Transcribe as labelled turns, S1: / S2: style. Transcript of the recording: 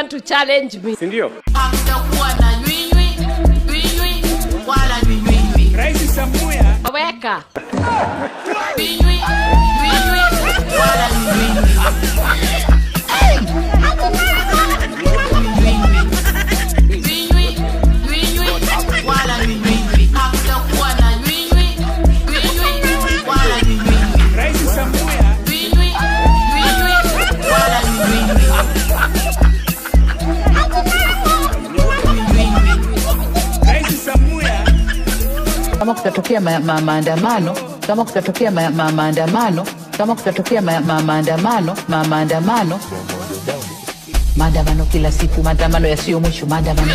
S1: want to challenge me.
S2: Sindio?
S3: Hakutakuwa na nywinywi wala nywinywi.
S2: Rais Samuya.
S1: Weka.
S3: Nywinywi wala nywinywi. Wala nywinywi. Hakutakuwa na nywinywi wala nywinywi.
S2: Rais Samuya.
S3: Wala nywinywi.
S2: Rais Samuya.
S4: Kama kutatokea maandamano, kama kutatokea maandamano, kama kutatokea maandamano kila siku, maandamano yasiyo mwisho, maandamano